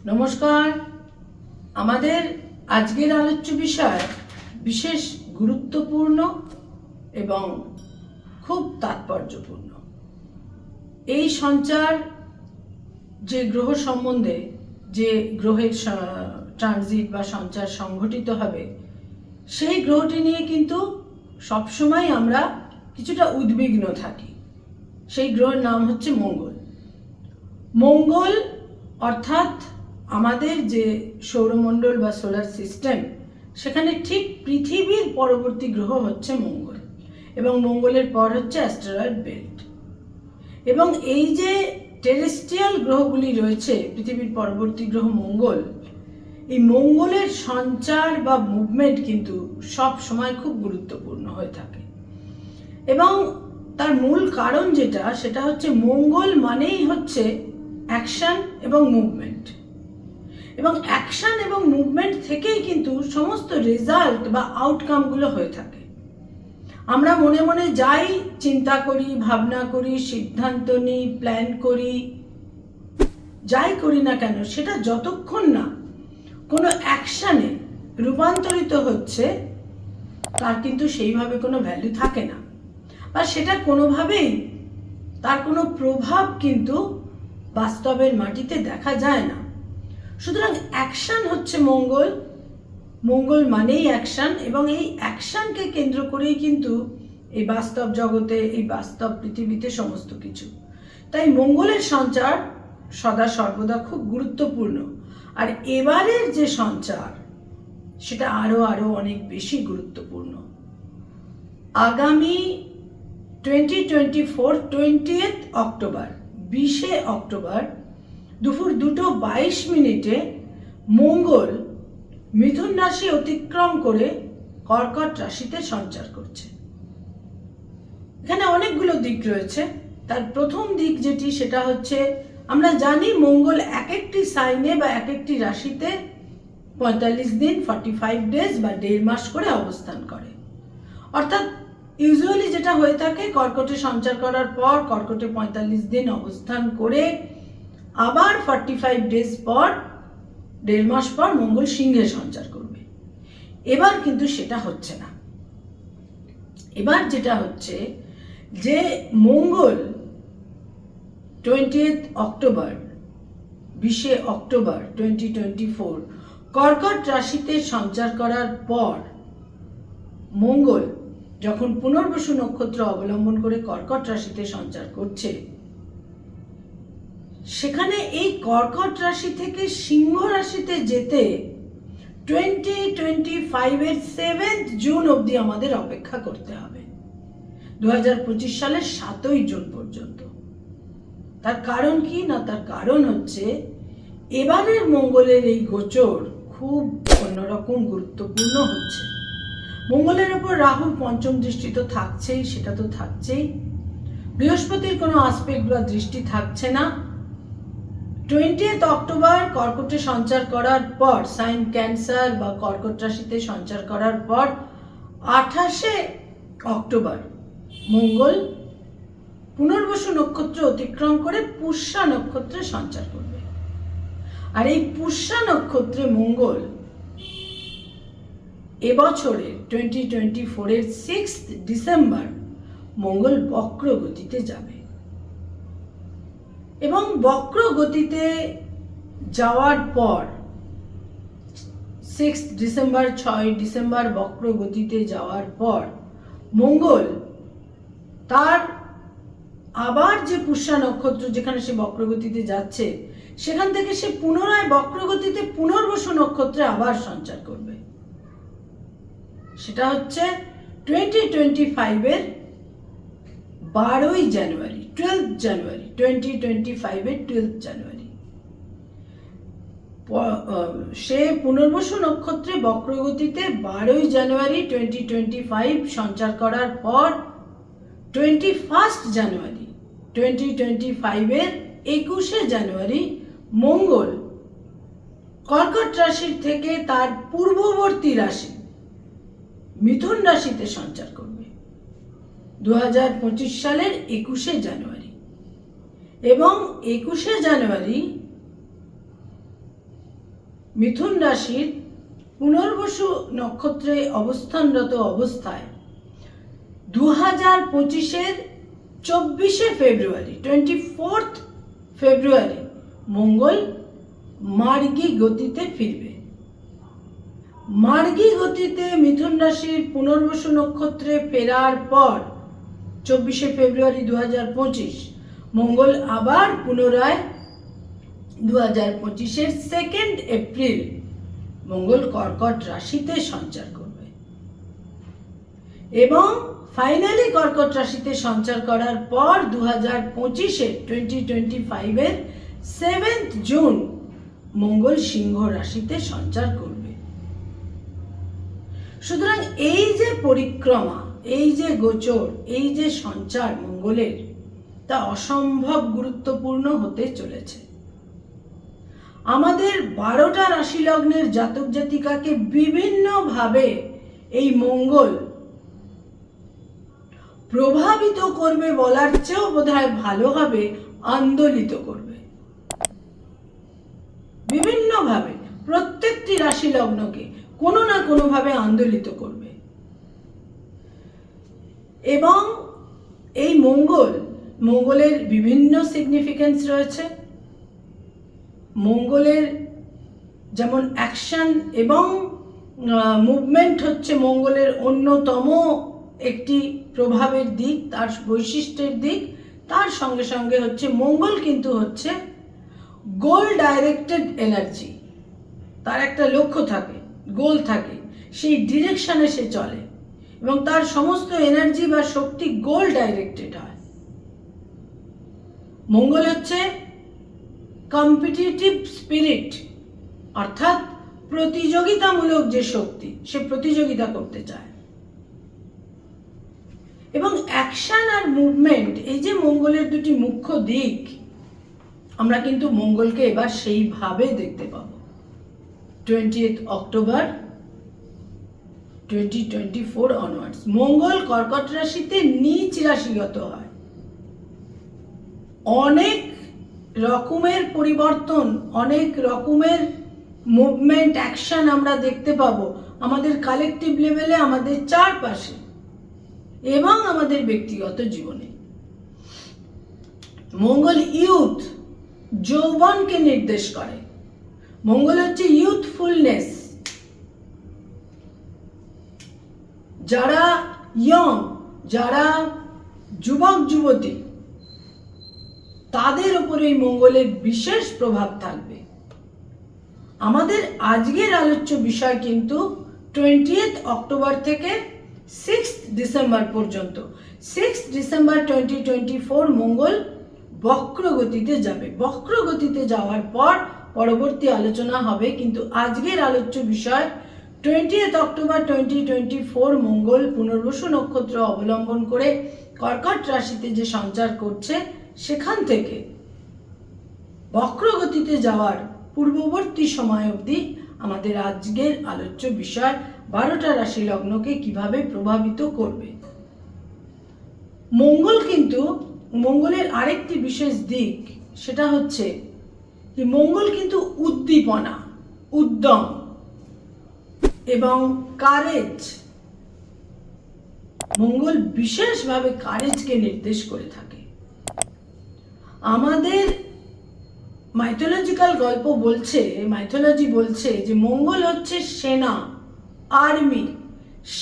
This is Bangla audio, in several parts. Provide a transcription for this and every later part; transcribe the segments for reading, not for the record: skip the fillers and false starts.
নমস্কার। আমাদের আজকের আলোচ্য বিষয় বিশেষ গুরুত্বপূর্ণ এবং খুব তাৎপর্যপূর্ণ। এই সঞ্চার যে গ্রহ সম্বন্ধে, যে গ্রহের ট্রানজিট বা সঞ্চার সংঘটিত হবে, সেই গ্রহটি নিয়ে কিন্তু সবসময় আমরা কিছুটা উদ্বিগ্ন থাকি। সেই গ্রহের নাম হচ্ছে মঙ্গল। মঙ্গল অর্থাৎ আমাদের যে সৌরমণ্ডল বা সোলার সিস্টেম, সেখানে ঠিক পৃথিবীর পরবর্তী গ্রহ হচ্ছে মঙ্গল, এবং মঙ্গলের পর হচ্ছে অ্যাস্টেরয়েড বেল্ট। এবং এই যে টেরেস্ট্রিয়াল গ্রহগুলি রয়েছে, পৃথিবীর পরবর্তী গ্রহ মঙ্গল, এই মঙ্গলের সঞ্চার বা মুভমেন্ট কিন্তু সব সময় খুব গুরুত্বপূর্ণ হয়ে থাকে। এবং তার মূল কারণ সেটা হচ্ছে মঙ্গল মানেই হচ্ছে অ্যাকশন এবং মুভমেন্ট, এবং অ্যাকশন এবং মুভমেন্ট থেকেই কিন্তু সমস্ত রেজাল্ট বা আউটকামগুলো হয়ে থাকে। আমরা মনে মনে যাই চিন্তা করি, ভাবনা করি, সিদ্ধান্ত নিই, প্ল্যান করি, যাই করি না কেন, সেটা যতক্ষণ না কোনো অ্যাকশানে রূপান্তরিত হচ্ছে, তার কিন্তু সেইভাবে কোনো ভ্যালু থাকে না, বা সেটা কোনোভাবেই তার কোনো প্রভাব কিন্তু বাস্তবের মাটিতে দেখা যায় না। সুতরাং অ্যাকশন হচ্ছে মঙ্গল, মঙ্গল মানেই অ্যাকশন, এবং এই অ্যাকশনকে কেন্দ্র করেই কিন্তু এই বাস্তব জগতে, এই বাস্তব পৃথিবীতে সমস্ত কিছু। তাই মঙ্গলের সঞ্চার সদা সর্বদা খুব গুরুত্বপূর্ণ। আর এবারের যে সঞ্চার, সেটা আরো অনেক বেশি গুরুত্বপূর্ণ। আগামী 2024 20th অক্টোবর, 20শে অক্টোবর দুপুর 2:22 মঙ্গল মিথুন রাশি অতিক্রম করে কর্কট রাশিতে সঞ্চার করছে। এখানে অনেকগুলো দিক রয়েছে। তার প্রথম দিক সেটা হচ্ছে, আমরা জানি মঙ্গল এক একটি সাইনে বা এক একটি রাশিতে 45 দিন 45 ডেজ বা 1.5 মাস করে অবস্থান করে। অর্থাৎ ইউজুয়ালি যেটা হয়ে থাকে, কর্কটে সঞ্চার করার পর কর্কটে 45 দিন অবস্থান করে আবার 45 ডেজ পর, 1.5 মাস পর মঙ্গল সিংহে সঞ্চার করবে। এবার কিন্তু সেটা হচ্ছে না। এবার যেটা হচ্ছে যে মঙ্গল 20th অক্টোবর, 20শে অক্টোবর 2024 কর্কট রাশিতে সঞ্চার করার পর মঙ্গল যখন পুনর্বসু নক্ষত্র অবলম্বন করে কর্কট রাশিতে সঞ্চার করছে, সেখানে এই কর্কট রাশি থেকে সিংহ রাশিতে যেতে 2025 এর 7th জুন অবধি আমাদের অপেক্ষা করতে হবে, 2025 সালের 7ই জুন পর্যন্ত। তার কারণ কি না, তার কারণ হচ্ছে এবারের মঙ্গলের এই গোচর খুব অন্যরকম গুরুত্বপূর্ণ হচ্ছে। মঙ্গলের উপর রাহুর পঞ্চম দৃষ্টি তো থাকছেই, সেটা তো থাকছেই। বৃহস্পতির কোনো আসপেক্ট বা দৃষ্টি থাকছে না। 20th অক্টোবর কর্কটে সঞ্চার করার পর, সাইন ক্যান্সার বা কর্কট রাশিতে সঞ্চার করার পর 28শে অক্টোবর মঙ্গল পুনর্বসু নক্ষত্র অতিক্রম করে পুষ্যা নক্ষত্রে সঞ্চার করবে। আর এই পুষ্যা নক্ষত্রে মঙ্গল এবছরের 2024 এর 6th ডিসেম্বর মঙ্গল বক্র গতিতে যাবে, এবং বক্র গতিতে যাওয়ার পর 6th ডিসেম্বর, 6 ডিসেম্বর বক্র গতিতে যাওয়ার পর মঙ্গল তার আবার যে পুষ্যা নক্ষত্র, যেখানে সে বক্রগতিতে যাচ্ছে, সেখান থেকে সে পুনরায় বক্রগতিতে পুনর্বসু নক্ষত্রে আবার সঞ্চার করবে। সেটা হচ্ছে 2025 এর 12ই জানুয়ারি, 12th জানুয়ারি, 2025 এর 12th জানুয়ারি সে পুনর্বসু নক্ষত্রে বক্রগতিতে 12ই জানুয়ারি 2025 সঞ্চার করার পর 21st জানুয়ারি 2025 এর 21শে জানুয়ারি মঙ্গল কর্কট রাশির থেকে তার পূর্ববর্তী রাশি মিথুন রাশিতে সঞ্চার করবে 2025 সালের 21শে জানুয়ারি। এবং 21শে জানুয়ারি মিথুন রাশির পুনর্বসু নক্ষত্রে অবস্থানরত অবস্থায় 2025-এর 24শে ফেব্রুয়ারি 24th ফেব্রুয়ারি মঙ্গল মার্গী গতিতে ফিরবে। মার্গী গতিতে মিথুন রাশির পুনর্বসু নক্ষত্রে ফেরার পর 24শে ফেব্রুয়ারি 2025 মঙ্গল আবার পুনরায় 2025-এর 2nd এপ্রিল মঙ্গল কর্কট রাশিতে সঞ্চার করবে এবং ফাইনালি কর্কট রাশিতে সঞ্চার করার পর 2025-এর 7th জুন মঙ্গল সিংহ রাশিতে সঞ্চার করবে। সুতরাং এই যে পরিক্রমা, এই যে গোচর, এই যে সঞ্চার মঙ্গলের, তা অসম্ভব গুরুত্বপূর্ণ হতে চলেছে। আমাদের 12টা রাশি লগ্নের জাতক জাতিকাকে বিভিন্নভাবে এই মঙ্গল প্রভাবিত করবে বলার চেয়েও বোধহয় ভালো হবে আন্দোলিত করবে। বিভিন্নভাবে প্রত্যেকটি রাশি লগ্নকে কোনো না কোনোভাবে আন্দোলিত করবে এবং এই মঙ্গলের বিভিন্ন সিগনিফিকেন্স রয়েছে। মঙ্গলের যেমন অ্যাকশন এবং মুভমেন্ট হচ্ছে মঙ্গলের অন্যতম একটি প্রভাবের দিক, তার বৈশিষ্ট্যের দিক। তার সঙ্গে সঙ্গে হচ্ছে মঙ্গল কিন্তু হচ্ছে গোল ডাইরেক্টেড এনার্জি। তার একটা লক্ষ্য থাকে, গোল থাকে, সেই ডিরেকশনে সে চলে এবং তার সমস্ত এনার্জি বা শক্তি গোল ডাইরেক্টেড হয়। মঙ্গল হচ্ছে কম্পিটিটিভ স্পিরিট, অর্থাৎ প্রতিযোগিতামূলক যে শক্তি, সে প্রতিযোগিতা করতে চায়। এবং অ্যাকশন আর মুভমেন্ট, এই যে মঙ্গলের দুটি মুখ্য দিক, আমরা কিন্তু মঙ্গলকে এবার সেইভাবে দেখতে পাব 20th অক্টোবর 2024 অনওয়ার্ডস। মঙ্গল কর্কট রাশিতে নিচ রাশিগত হয়। অনেক রকমের পরিবর্তন, অনেক রকমের মুভমেন্ট, অ্যাকশন আমরা দেখতে পাবো আমাদের কালেকটিভ লেভেলে, আমাদের চারপাশে এবং আমাদের ব্যক্তিগত জীবনে। মঙ্গল ইউথ, যৌবনকে নির্দেশ করে। মঙ্গল হচ্ছে ইউথফুলনেস। যারা ইয়ং, যারা যুবক যুবতী, তাদের উপরে এই মঙ্গলের বিশেষ প্রভাব থাকবে। আমাদের আজকের আলোচ্য বিষয় কিন্তু 20th অক্টোবর থেকে 6th ডিসেম্বর পর্যন্ত। 6th ডিসেম্বর 2024 মঙ্গল বক্র গতিতে যাবে। বক্র গতিতে যাওয়ার পর পরবর্তী আলোচনা হবে, কিন্তু আজকের আলোচ্য বিষয় 20th অক্টোবর 2024 মঙ্গল পুনর্বসু নক্ষত্র অবলম্বন করে কর্কট রাশিতে যে সঞ্চার করছে, সেখান থেকে বক্র গতিতে যাওয়ার পূর্ববর্তী সময় অবধি আমাদের আজকের আলোচ্য বিষয় 12টা রাশি লগ্নকে কিভাবে প্রভাবিত করবে। মঙ্গলের আরেকটি বিশেষ দিক, সেটা হচ্ছে যে মঙ্গল কিন্তু উদ্দীপনা, উদ্যম এবং কারেজ, মঙ্গল বিশেষভাবে কারেজকে নির্দেশ করে থাকে। আমাদের মাইথোলজিক্যাল গল্প বলছে, মাইথোলজি বলছে যে মঙ্গল হচ্ছে সেনা, আর্মি,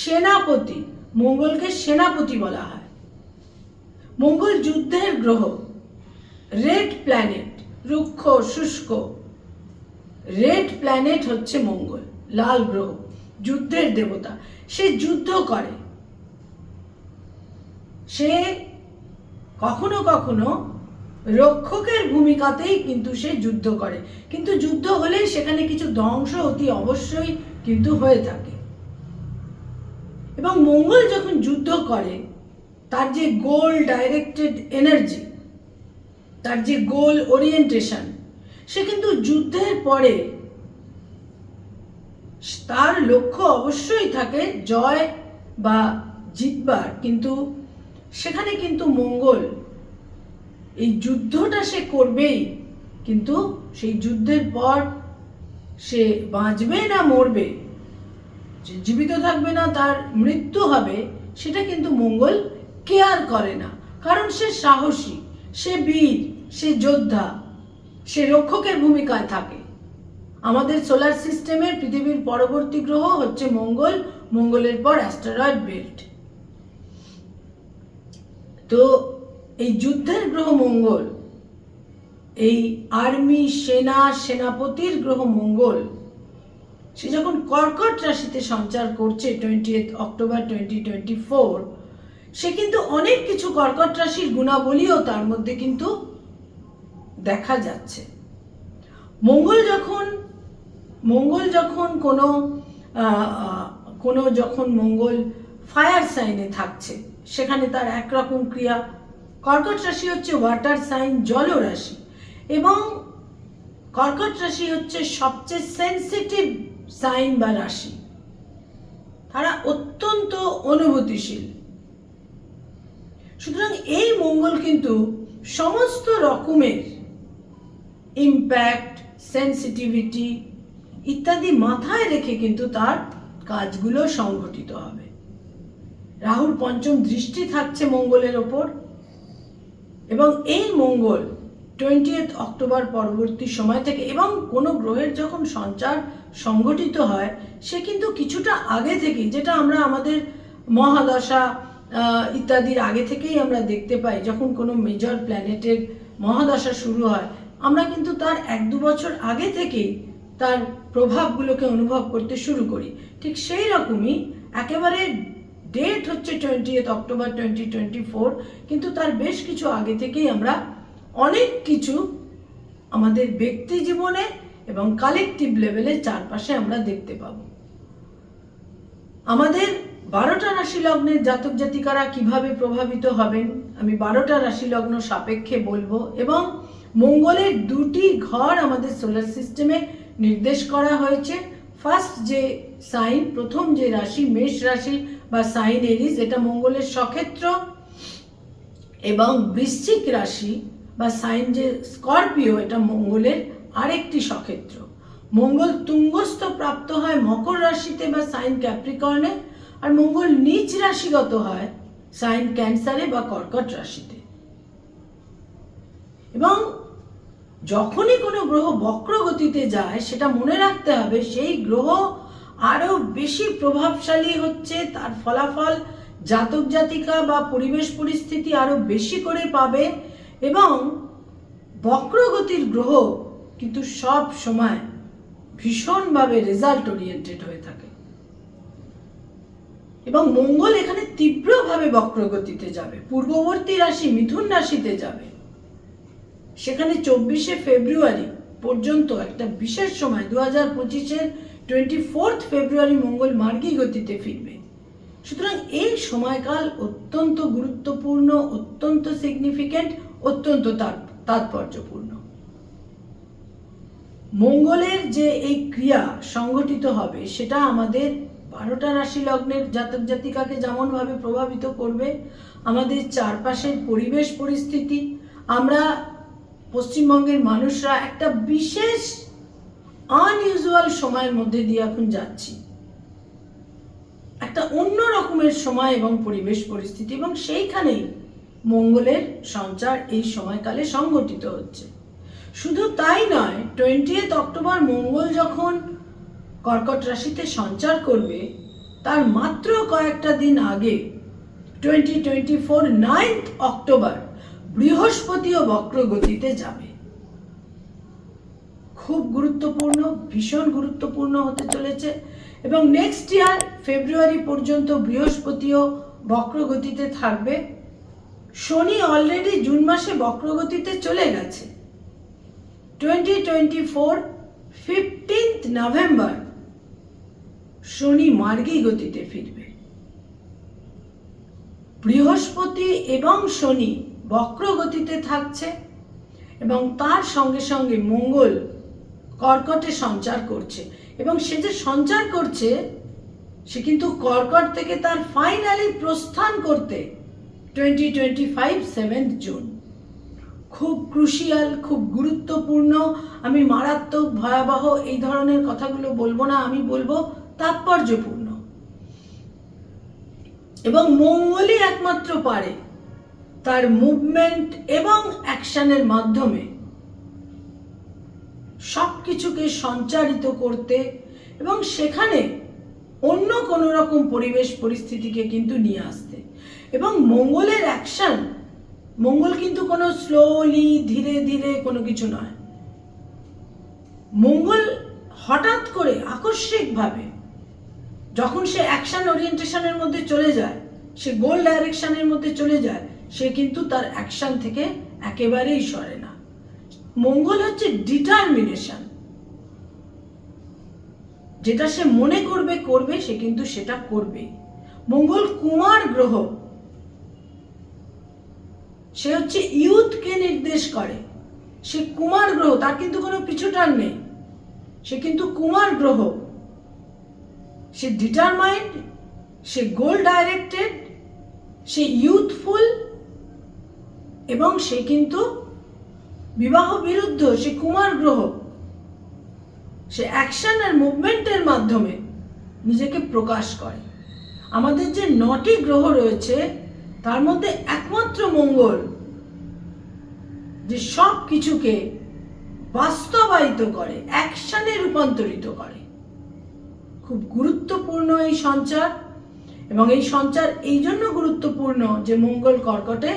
সেনাপতি। মঙ্গলকে সেনাপতি বলা হয়। মঙ্গল যুদ্ধের গ্রহ, রেড প্ল্যানেট, রুক্ষ শুষ্ক রেড প্ল্যানেট হচ্ছে মঙ্গল, লাল গ্রহ, যুদ্ধের দেবতা। সে যুদ্ধ করে, সে কখনো কখনো রক্ষকের ভূমিকাতেই কিন্তু সে যুদ্ধ করে, কিন্তু যুদ্ধ হলেই সেখানে কিছু ধ্বংস অতি অবশ্যই কিন্তু হয়ে থাকে। এবং মঙ্গল যখন যুদ্ধ করে, তার যে গোল ডাইরেক্টেড এনার্জি, তার যে গোল ওরিয়েন্টেশন, সে কিন্তু যুদ্ধের পরে তার লক্ষ্য অবশ্যই থাকে জয় বা জিতবার, কিন্তু সেখানে কিন্তু মঙ্গল এই যুদ্ধটা সে করবেই, কিন্তু সেই যুদ্ধের পর সে বাঁচবে না মরবে, যে জীবিত থাকবে না তার মৃত্যু হবে, সেটা কিন্তু মঙ্গল কেয়ার করে না। কারণ সে সাহসী, সে বীর, সে যোদ্ধা, সে রক্ষকের ভূমিকায় থাকে। আমাদের সোলার সিস্টেমের পৃথিবীর পরবর্তী গ্রহ হচ্ছে মঙ্গল, মঙ্গলের পর অ্যাস্টেরয়েড বেল্ট। তো এই যুদ্ধের গ্রহ মঙ্গল, এই আর্মি, সেনা, সেনাপতির গ্রহ মঙ্গল, সে যখন কর্কট রাশিতে সঞ্চার করছে 20 অক্টোবর 2024, সে কিন্তু অনেক কিছু কর্কট রাশির গুণাবলীও তার মধ্যে কিন্তু দেখা যাচ্ছে। মঙ্গল যখন যখন মঙ্গল ফায়ার সাইনে থাকছে, সেখানে তার একরকম ক্রিয়া। কর্কট রাশি হচ্ছে ওয়াটার সাইন, জল রাশি, এবং কর্কট রাশি হচ্ছে সবচেয়ে সেন্সিটিভ সাইন বা রাশি। তারা অত্যন্ত অনুভূতিশীল। সুতরাং এই মঙ্গল কিন্তু সমস্ত রকমের ইম্প্যাক্ট, সেন্সিটিভিটি ইত্যাদি মাথায় রেখে কিন্তু তার কাজগুলো সংঘটিত হবে। রাহুর পঞ্চম দৃষ্টি থাকছে মঙ্গলের ওপর, এবং এই মঙ্গল 20 অক্টোবর পরবর্তী সময় থেকে, এবং কোনো গ্রহের যখন সঞ্চার সংঘটিত হয়, সে কিন্তু কিছুটা আগে থেকেই, যেটা আমরা আমাদের মহাদশা ইত্যাদির আগে থেকেই আমরা দেখতে পাই, যখন কোনো মেজর প্ল্যানেটের মহাদশা শুরু হয়, আমরা কিন্তু তার 1-2 বছর আগে থেকেই তার প্রভাবগুলোকে অনুভব করতে শুরু করি। ঠিক সেই রকমই একেবারে ডেট হচ্ছে 20 অক্টোবর 2024, কিন্তু তার বেশ কিছু আগে থেকেই আমরা অনেক কিছু আমাদের ব্যক্তি জীবনে এবং কালেকটিভ লেভেলে চারপাশে আমরা দেখতে পাব। আমাদের 12টা রাশি লগ্নের জাতক জাতিকারা কিভাবে প্রভাবিত হবেন আমি 12টা রাশি লগ্ন সাপেক্ষে বলবো, এবং মঙ্গলের 2টি ঘর আমাদের সোলার সিস্টেমে নির্দেশ করা হয়েছে। ফার্স্ট যে সাইন, প্রথম যে রাশি মেষ রাশি বা সাইন এরিস, এটা মঙ্গলের সক্ষেত্র, এবং বৃশ্চিক রাশি বা সাইন যে স্করপিও, এটা মঙ্গলের আরেকটি সক্ষেত্র। মঙ্গল তুঙ্গস্থ প্রাপ্ত হয় মকর রাশিতে বা সাইন ক্যাপ্রিকর্নে, আর মঙ্গল নিচ রাশিগত হয় সাইন ক্যান্সারে বা কর্কট রাশিতে। এবং যখনই কোনো গ্রহ বক্র গতিতে যায়, সেটা মনে রাখতে হবে সেই গ্রহ আরো বেশি প্রভাবশালী হচ্ছে, তার ফলাফল জাতক জাতিকা বা পরিবেশ পরিস্থিতি আরো বেশি করে পাবে। এবং বক্রগতির গ্রহ কিন্তু সব সময় ভীষণভাবে রেজাল্ট ওরিয়েন্টেড হয়ে থাকে, এবং মঙ্গল এখানে তীব্রভাবে বক্রগতিতে যাবে, পূর্ববর্তী রাশি মিথুন রাশিতে যাবে। সেখানে 24শে ফেব্রুয়ারি পর্যন্ত একটা বিশেষ সময়, 2025-এর 24 ফেব্রুয়ারি মঙ্গল মার্গী গতিতে ফিরবে। সুতরাং এই সময়কাল অত্যন্ত গুরুত্বপূর্ণ, অত্যন্ত সিগনিফিক্যান্ট, অত্যন্ত তাৎপর্যপূর্ণ। মঙ্গলের যে এই ক্রিয়া সংঘটিত হবে, সেটা আমাদের 12টা রাশি লগ্নের জাতক জাতিকাকে যেমনভাবে প্রভাবিত করবে, আমাদের চারপাশের পরিবেশ পরিস্থিতি, আমরা পশ্চিমবঙ্গের মানুষরা একটা বিশেষ আনইউজুয়াল সময়ের মধ্যে দিয়ে এখন যাচ্ছি, একটা অন্য রকমের সময় এবং পরিবেশ পরিস্থিতি, এবং সেইখানেই মঙ্গলের সঞ্চার এই সময়কালে সংঘটিত হচ্ছে। শুধু তাই নয়, 20 অক্টোবর মঙ্গল যখন কর্কট রাশিতে সঞ্চার করবে, তার মাত্র কয়েকটা দিন আগে 2024 9 অক্টোবর বৃহস্পতিও বক্র গতিতে যাবে। খুব গুরুত্বপূর্ণ, ভীষণ গুরুত্বপূর্ণ হতে চলেছে। এবং নেক্সট ইয়ার ফেব্রুয়ারি পর্যন্ত বৃহস্পতিও বক্র গতিতে থাকবে। শনি অলরেডি জুন মাসে বক্র গতিতে চলে গেছে। 2024 15 নভেম্বর শনি মার্গী গতিতে ফিরবে। বৃহস্পতি এবং শনি বক্র গতিতে থাকছে, এবং তার সঙ্গে সঙ্গে মঙ্গল কর্কটে সঞ্চার করছে, এবং সে যে সঞ্চার করছে, সে কিন্তু কর্কট থেকে তার ফাইনালি প্রস্থান করতে 2025 7 জুন। খুব ক্রুশিয়াল, খুব গুরুত্বপূর্ণ। আমি মারাত্মক, ভয়াবহ এই ধরনের কথাগুলো বলবো না, আমি বলবো তাৎপর্যপূর্ণ। এবং মঙ্গলই একমাত্র পারে তার মুভমেন্ট এবং অ্যাকশনের মাধ্যমে সবকিছুকে সঞ্চারিত করতে এবং সেখানে অন্য কোনো রকম পরিবেশ পরিস্থিতিকে কিন্তু নিয়ে আসতে। এবং মঙ্গলের অ্যাকশন, মঙ্গল কিন্তু কোনো স্লোলি ধীরে ধীরে কোনো কিছু নয়। মঙ্গল হঠাৎ করে আকস্মিকভাবে যখন সে অ্যাকশন ওরিয়েন্টেশনের মধ্যে চলে যায়, সে গোল ডাইরেকশনের মধ্যে চলে যায়, সে কিন্তু তার অ্যাকশন থেকে একেবারেই সরে না। মঙ্গল হচ্ছে ডিটারমিনেশন, যেটা সে মনে করবে করবে, সে কিন্তু সেটা করবে। মঙ্গল কুমার গ্রহ, সে হচ্ছে ইয়ুথকে নির্দেশ করে। সে কুমার গ্রহ, তার কিন্তু কোনো পিছুটান নেই, সে কিন্তু কুমার গ্রহ। সে ডিটারমাইন্ড, সে গোল ডাইরেক্টেড, সে ইউথফুল এবং সে কিন্তু বিবাহ বিরুদ্ধ। সে কুমার গ্রহ, সে অ্যাকশন আর মুভমেন্টের মাধ্যমে নিজেকে প্রকাশ করে। আমাদের যে 9টি গ্রহ রয়েছে তার মধ্যে একমাত্র মঙ্গল যে সব কিছুকে বাস্তবায়িত করে, অ্যাকশনে রূপান্তরিত করে। খুব গুরুত্বপূর্ণ এই সঞ্চার। এবং এই সঞ্চার এই জন্য গুরুত্বপূর্ণ যে মঙ্গল কর্কটে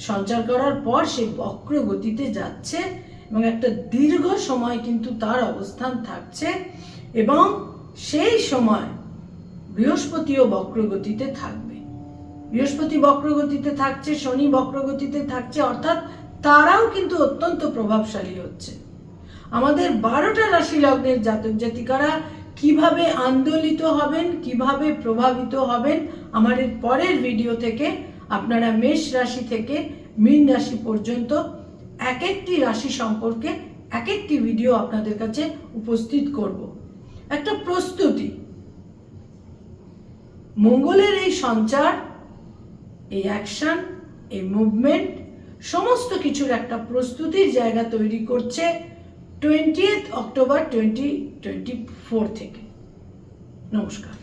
সঞ্চার করার পর সে বক্র গতিতে যাচ্ছে এবং একটা দীর্ঘ সময় কিন্তু তার অবস্থান থাকছে। এবং সেই সময় বৃহস্পতিও বক্রগতিতে থাকবে। বৃহস্পতি বক্রগতিতে থাকছে, শনি বক্রগতিতে থাকছে, অর্থাৎ তারাও কিন্তু অত্যন্ত প্রভাবশালী হচ্ছে। আমাদের 12টা রাশি লগ্নের জাতক জাতিকারা কিভাবে আন্দোলিত হবেন, কিভাবে প্রভাবিত হবেন, আমার এর পরের ভিডিও থেকে আপনারা মেষ রাশি থেকে মীন রাশি পর্যন্ত এক একটি রাশি সম্পর্কে এক একটি ভিডিও আপনাদের কাছে উপস্থিত করব। একটা প্রস্তুতি, মঙ্গলের এই সঞ্চার, এই অ্যাকশন, এই মুভমেন্ট সমস্ত কিছুর একটা প্রস্তুতির জায়গা তৈরি করছে 20 অক্টোবর 2024 থেকে। নমস্কার।